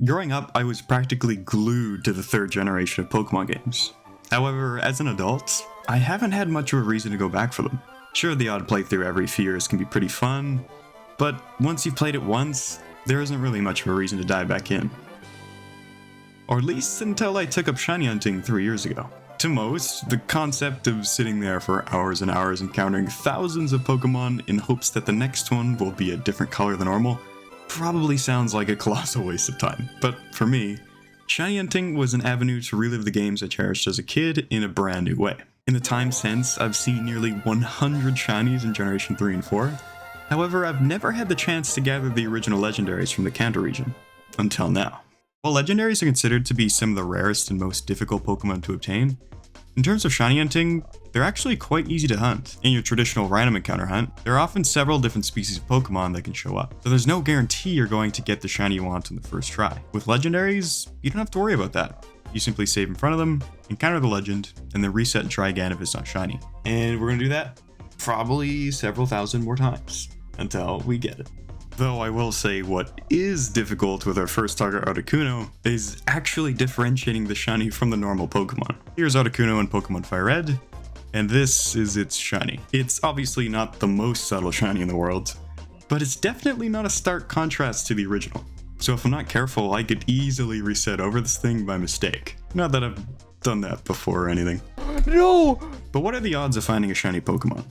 Growing up, I was practically glued to the third generation of Pokemon games. However, as an adult, I haven't had much of a reason to go back for them. Sure, the odd playthrough every few years can be pretty fun, but once you've played it once, there isn't really much of a reason to dive back in. Or at least until I took up shiny hunting 3 years ago. To most, the concept of sitting there for hours and hours encountering thousands of Pokemon in hopes that the next one will be a different color than normal probably sounds like a colossal waste of time. But for me, shiny hunting was an avenue to relive the games I cherished as a kid in a brand new way. In the time since, I've seen nearly 100 shinies in Generation 3 and 4. However, I've never had the chance to gather the original legendaries from the Kanto region. Until now. While legendaries are considered to be some of the rarest and most difficult Pokemon to obtain, in terms of shiny hunting, they're actually quite easy to hunt. In your traditional random encounter hunt, there are often several different species of Pokemon that can show up, so there's no guarantee you're going to get the shiny you want on the first try. With legendaries, you don't have to worry about that. You simply save in front of them, encounter the legend, and then reset and try again if it's not shiny. And we're gonna do that probably several thousand more times until we get it. Though I will say what is difficult with our first target Articuno is actually differentiating the shiny from the normal Pokemon. Here's Articuno in Pokemon Fire Red, and this is its shiny. It's obviously not the most subtle shiny in the world, but it's definitely not a stark contrast to the original. So if I'm not careful, I could easily reset over this thing by mistake. Not that I've done that before or anything. No! But what are the odds of finding a shiny Pokemon?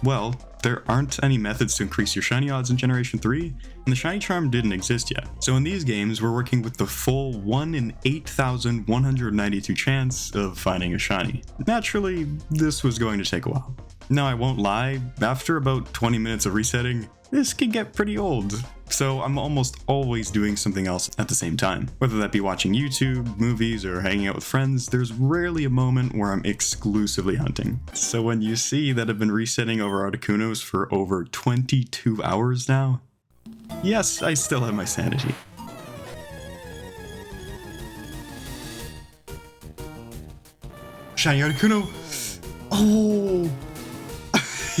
Well, there aren't any methods to increase your shiny odds in Generation 3, and the shiny charm didn't exist yet. So in these games, we're working with the full 1 in 8,192 chance of finding a shiny. Naturally, this was going to take a while. Now I won't lie, after about 20 minutes of resetting, this can get pretty old. So I'm almost always doing something else at the same time. Whether that be watching YouTube, movies, or hanging out with friends, there's rarely a moment where I'm exclusively hunting. So when you see that I've been resetting over Articunos for over 22 hours now, yes, I still have my sanity. Shiny Articuno! Oh!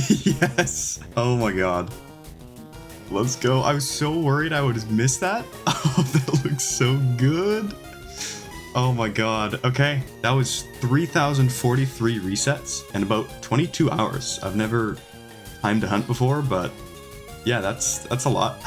Yes! Oh my god. Let's go. I was so worried I would have missed that. Oh, that looks so good. Oh my god. Okay, that was 3,043 resets and about 22 hours. I've never timed a hunt before, but yeah, that's a lot.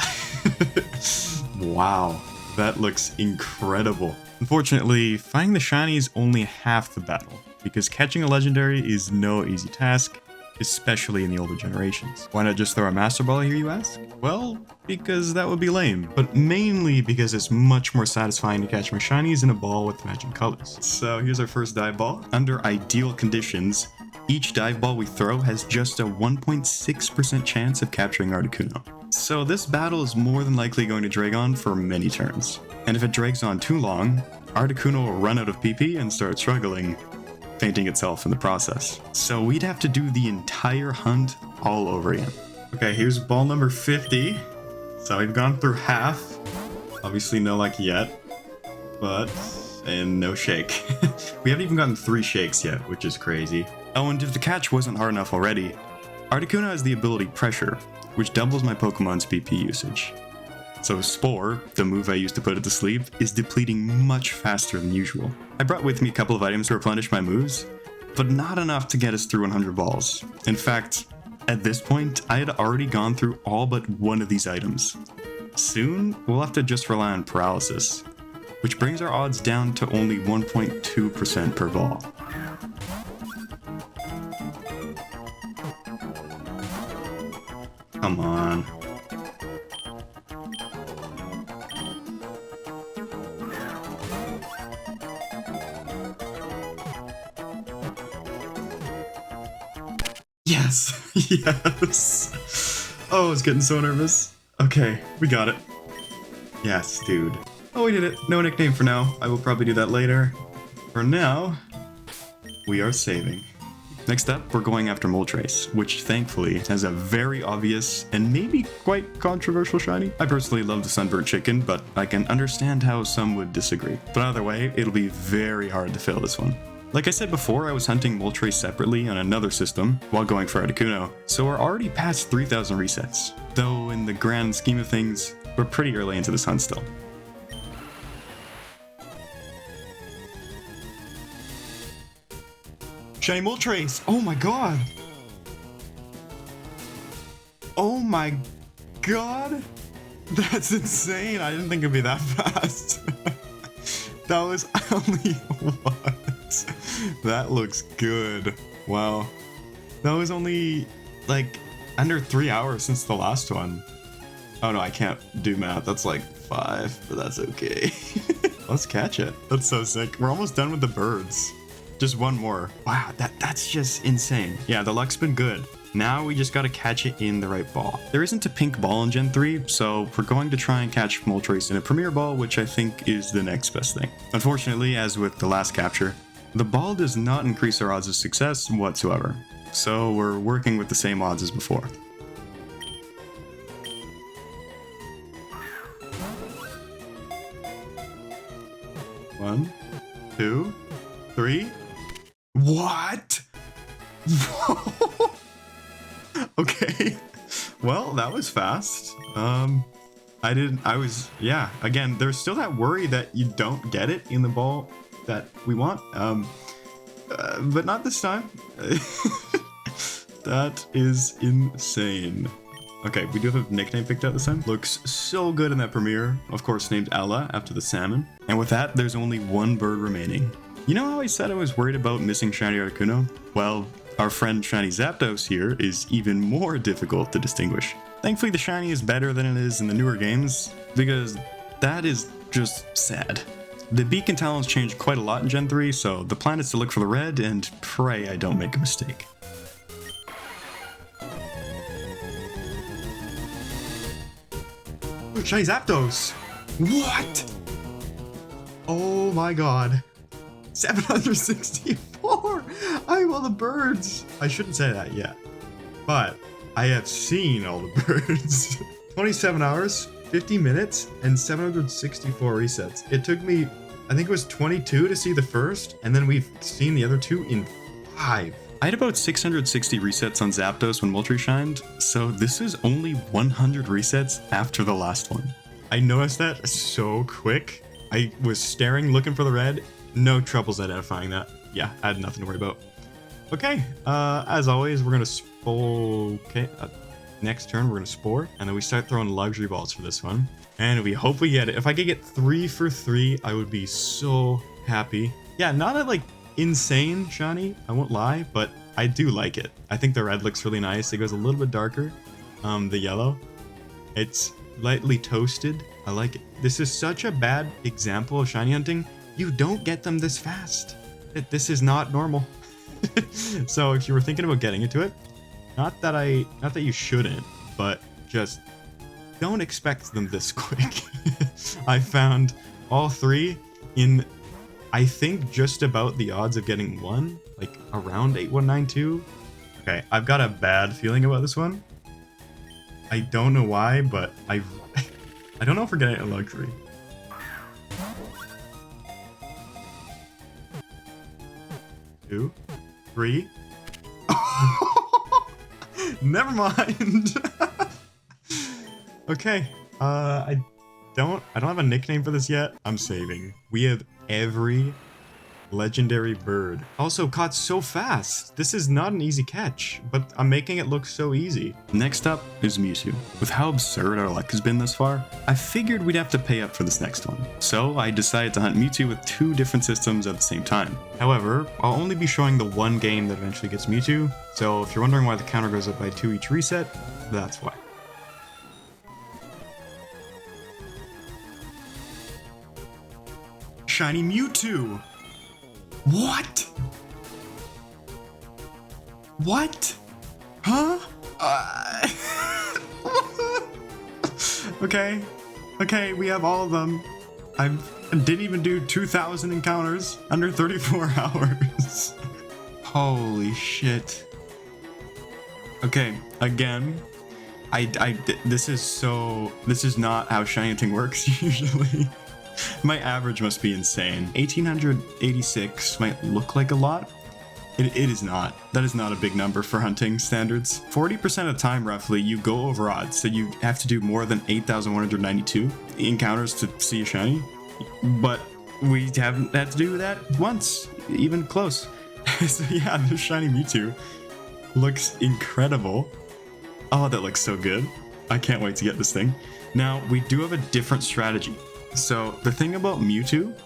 Wow, that looks incredible. Unfortunately, finding the shiny is only half the battle, because catching a legendary is no easy task, especially in the older generations. Why not just throw a Master Ball here, you ask? Well, because that would be lame, but mainly because it's much more satisfying to catch my shinies in a ball with matching colors. So here's our first dive ball. Under ideal conditions, each dive ball we throw has just a 1.6% chance of capturing Articuno. So this battle is more than likely going to drag on for many turns. And if it drags on too long, Articuno will run out of PP and start struggling, fainting itself in the process. So we'd have to do the entire hunt all over again. Okay, here's ball number 50. So we've gone through half. Obviously no luck yet, and no shake. We haven't even gotten 3 shakes yet, which is crazy. Oh, and if the catch wasn't hard enough already, Articuno has the ability Pressure, which doubles my Pokemon's PP usage. So Spore, the move I used to put it to sleep, is depleting much faster than usual. I brought with me a couple of items to replenish my moves, but not enough to get us through 100 balls. In fact, at this point, I had already gone through all but one of these items. Soon, we'll have to just rely on Paralysis, which brings our odds down to only 1.2% per ball. Come on. Yes! Yes! Oh, I was getting so nervous. Okay, we got it. Yes, dude. Oh, we did it. No nickname for now. I will probably do that later. For now, we are saving. Next up, we're going after Moltres, which thankfully has a very obvious and maybe quite controversial shiny. I personally love the Sunburnt Chicken, but I can understand how some would disagree. But either way, it'll be very hard to fill this one. Like I said before, I was hunting Moltres separately on another system while going for Articuno, so we're already past 3,000 resets. Though in the grand scheme of things, we're pretty early into this hunt still. Shiny Moltres! Oh my god! Oh my god! That's insane! I didn't think it'd be that fast. That was only what? That looks good. Wow. That was only like under 3 hours since the last one. Oh no, I can't do math. That's like 5, but that's okay. Let's catch it. That's so sick. We're almost done with the birds. Just one more. Wow, that's just insane. Yeah, the luck's been good. Now we just gotta catch it in the right ball. There isn't a pink ball in Gen 3, so we're going to try and catch Moltres in a Premier Ball, which I think is the next best thing. Unfortunately, as with the last capture, the ball does not increase our odds of success whatsoever. So we're working with the same odds as before. One, 2, 3. What? Okay. Well, that was fast. Yeah, again, there's still that worry that you don't get it in the ball that we want. But not this time. That is insane. Okay, we do have a nickname picked out this time. Looks so good in that premiere. Of course, named Ella after the salmon. And with that, there's only one bird remaining. You know how I said I was worried about missing shiny Articuno? Well, our friend shiny Zapdos here is even more difficult to distinguish. Thankfully, the shiny is better than it is in the newer games, because that is just sad. The beak and talons changed quite a lot in Gen 3, so the plan is to look for the red and pray I don't make a mistake. Shiny Zapdos! What? Oh my god. 764! I have all the birds! I shouldn't say that yet, but I have seen all the birds. 27 hours, 50 minutes, and 764 resets. It took me, I think it was 22 to see the first, and then we've seen the other two in 5. I had about 660 resets on Zapdos when Moltres shined, so this is only 100 resets after the last one. I noticed that so quick. I was staring, looking for the red. No troubles identifying that. Yeah, I had nothing to worry about. Okay, as always, we're gonna next turn we're gonna Spore, and then we start throwing luxury balls for this one. And we hope we get it. If I could get 3 for 3, I would be so happy. Yeah, not a like insane shiny, I won't lie, but I do like it. I think the red looks really nice. It goes a little bit darker. The yellow, it's lightly toasted. I like it. This is such a bad example of shiny hunting. You don't get them this fast. This is not normal. So if you were thinking about getting into it, not that you shouldn't, but just don't expect them this quick. I found all 3 in, I think, just about the odds of getting 1, like around 8192. Okay, I've got a bad feeling about this one. I don't know why, but I don't know if we're getting a luxury. Two, 3. Never mind. Okay. I don't have a nickname for this yet. I'm saving. We have every legendary bird. Also caught so fast. This is not an easy catch, but I'm making it look so easy. Next up is Mewtwo. With how absurd our luck has been thus far, I figured we'd have to pay up for this next one. So I decided to hunt Mewtwo with 2 different systems at the same time. However, I'll only be showing the one game that eventually gets Mewtwo, so if you're wondering why the counter goes up by 2 each reset, that's why. Shiny Mewtwo! What? What? Huh? Okay, we have all of them. I didn't even do 2,000 encounters under 34 hours. Holy shit. Okay, again, this is not how shiny hunting works usually. My average must be insane. 1886 might look like a lot. It is not. That is not a big number for hunting standards. 40% of the time, roughly, you go over odds, so you have to do more than 8,192 encounters to see a shiny. But we haven't had to do that once, even close. So yeah, the shiny Mewtwo looks incredible. Oh, that looks so good. I can't wait to get this thing. Now, we do have a different strategy. So the thing about Mewtwo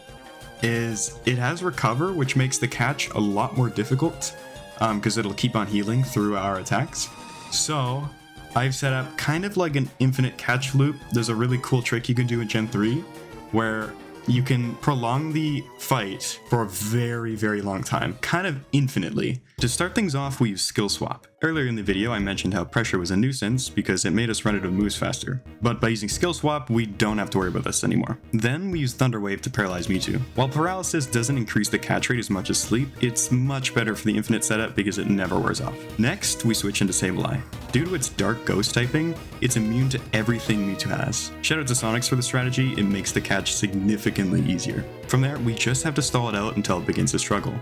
is it has Recover, which makes the catch a lot more difficult because it'll keep on healing through our attacks. So I've set up kind of like an infinite catch loop. There's a really cool trick you can do in Gen 3 where you can prolong the fight for a very, very long time, kind of infinitely. To start things off, we use Skill Swap. Earlier in the video, I mentioned how Pressure was a nuisance because it made us run out of moves faster. But by using Skill Swap, we don't have to worry about this anymore. Then we use Thunder Wave to paralyze Mewtwo. While Paralysis doesn't increase the catch rate as much as Sleep, it's much better for the infinite setup because it never wears off. Next, we switch into Sableye. Due to its Dark Ghost typing, it's immune to everything Mewtwo has. Shout out to Sonics for the strategy, it makes the catch significantly easier. From there, we just have to stall it out until it begins to struggle.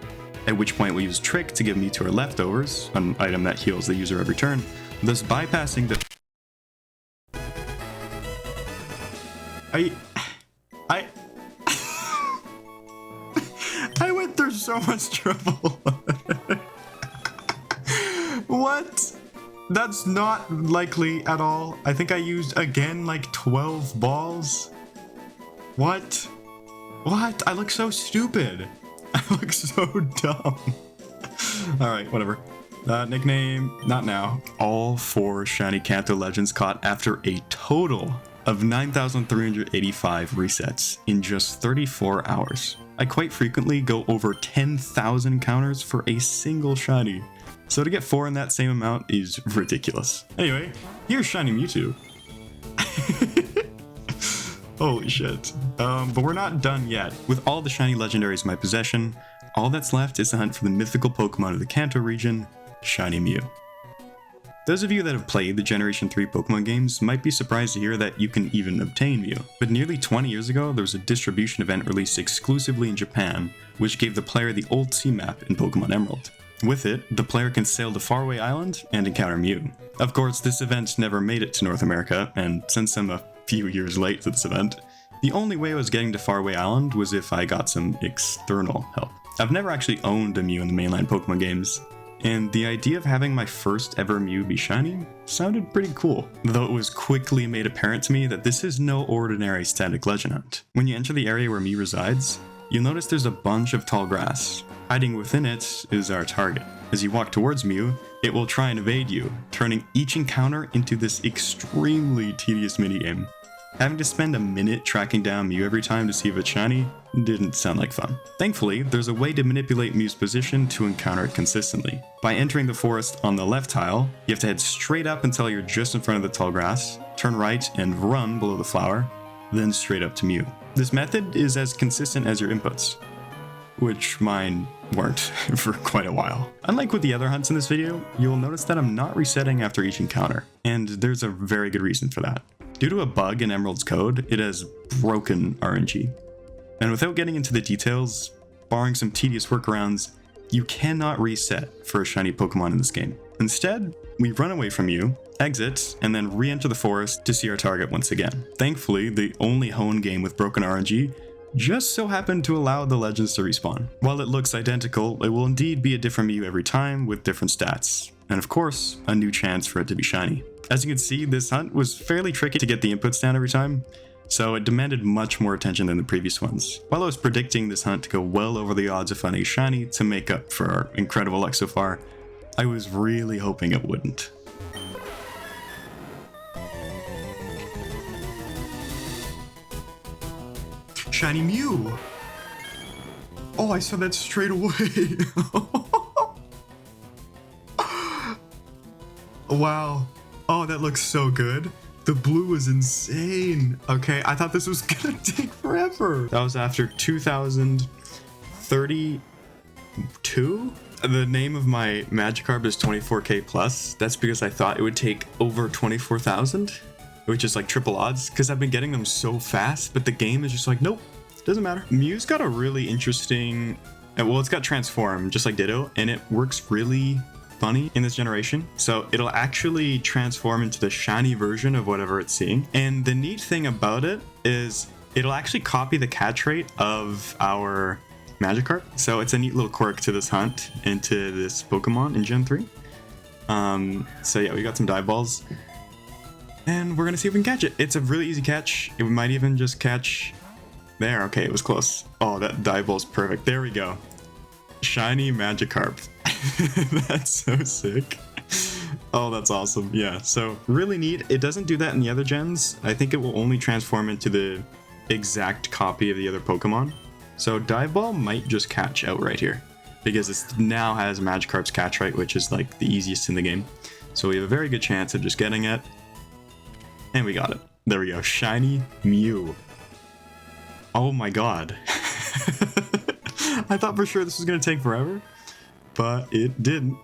At which point we use Trick to give Mewtwo our leftovers, an item that heals the user every turn, thus bypassing the... I went through so much trouble. What? That's not likely at all. I think I used, again, like 12 balls. What? What? I look so stupid. I look so dumb. Alright, whatever. Nickname, not now. All 4 shiny Kanto legends caught after a total of 9,385 resets in just 34 hours. I quite frequently go over 10,000 encounters for a single shiny. So to get 4 in that same amount is ridiculous. Anyway, here's shiny Mewtwo. Holy shit. But we're not done yet. With all the shiny legendaries in my possession, all that's left is to hunt for the mythical Pokemon of the Kanto region, Shiny Mew. Those of you that have played the Generation 3 Pokemon games might be surprised to hear that you can even obtain Mew. But nearly 20 years ago, there was a distribution event released exclusively in Japan, which gave the player the Old Sea map in Pokemon Emerald. With it, the player can sail to Faraway Island and encounter Mew. Of course, this event never made it to North America, and since I'm a few years late to this event, the only way I was getting to Faraway Island was if I got some external help. I've never actually owned a Mew in the mainline Pokemon games, and the idea of having my first ever Mew be shiny sounded pretty cool, though it was quickly made apparent to me that this is no ordinary static legend hunt. When you enter the area where Mew resides, you'll notice there's a bunch of tall grass. Hiding within it is our target. As you walk towards Mew, it will try and evade you, turning each encounter into this extremely tedious minigame. Having to spend a minute tracking down Mew every time to see if it's shiny didn't sound like fun. Thankfully, there's a way to manipulate Mew's position to encounter it consistently. By entering the forest on the left tile, you have to head straight up until you're just in front of the tall grass, turn right and run below the flower, then straight up to Mew. This method is as consistent as your inputs, which mine weren't for quite a while. Unlike with the other hunts in this video, you'll notice that I'm not resetting after each encounter, and there's a very good reason for that. Due to a bug in Emerald's code, it has broken RNG. And without getting into the details, barring some tedious workarounds, you cannot reset for a shiny Pokemon in this game. Instead, we run away from you, exit, and then re-enter the forest to see our target once again. Thankfully, the only Hone game with broken RNG just so happened to allow the legends to respawn. While it looks identical, it will indeed be a different Mew every time with different stats, and of course, a new chance for it to be shiny. As you can see, this hunt was fairly tricky to get the inputs down every time, so it demanded much more attention than the previous ones. While I was predicting this hunt to go well over the odds of finding a shiny to make up for our incredible luck so far, I was really hoping it wouldn't. Shiny Mew! Oh, I saw that straight away! Wow. Oh, that looks so good. The blue was insane. Okay, I thought this was gonna take forever. That was after 2032? The name of my Magikarp is 24k plus. That's because I thought it would take over 24,000, which is like triple odds, because I've been getting them so fast, but the game is just like, nope, doesn't matter. Mew's got a really interesting, well, it's got Transform, just like Ditto, and it works really funny in this generation. So it'll actually transform into the shiny version of whatever it's seeing. And the neat thing about it is it'll actually copy the catch rate of our Magikarp. So it's a neat little quirk to this hunt into this Pokemon in Gen 3. So yeah, we got some dive balls. And we're gonna see if we can catch it. It's a really easy catch. It might even just catch there. Okay, it was close. Oh, that dive ball's perfect. There we go. Shiny Magikarp. That's so sick. Oh, that's awesome. Yeah, so really neat. It doesn't do that in the other gens. I think it will only transform into the exact copy of the other Pokemon. So dive ball might just catch outright here, because it now has Magikarp's catch right, which is like the easiest in the game. So we have a very good chance of just getting it. And we got it. There we go. Shiny Mew. Oh my god. I thought for sure this was going to take forever, but it didn't.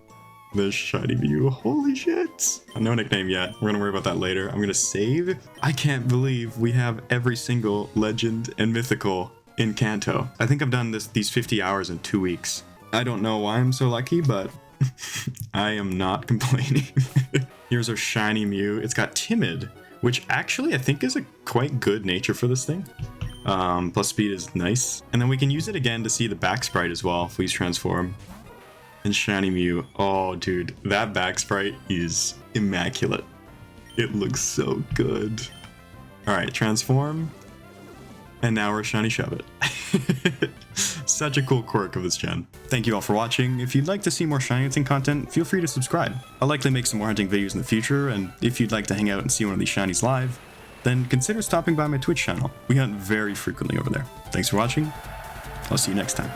The shiny Mew. Holy shit. No nickname yet. We're going to worry about that later. I'm going to save. I can't believe we have every single legend and mythical in Kanto. I think I've done these 50 hours in 2 weeks. I don't know why I'm so lucky, but I am not complaining. Here's our shiny Mew. It's got timid, which actually I think is a quite good nature for this thing. Plus speed is nice. And then we can use it again to see the back sprite as well if we transform. And shiny Mew. Oh, dude, that back sprite is immaculate. It looks so good. All right, transform. And now we're shiny shove it. Such a cool quirk of this gen. Thank you all for watching. If you'd like to see more shiny hunting content, feel free to subscribe. I'll likely make some more hunting videos in the future, and if you'd like to hang out and see one of these shinies live, then consider stopping by my Twitch channel. We hunt very frequently over there. Thanks for watching. I'll see you next time.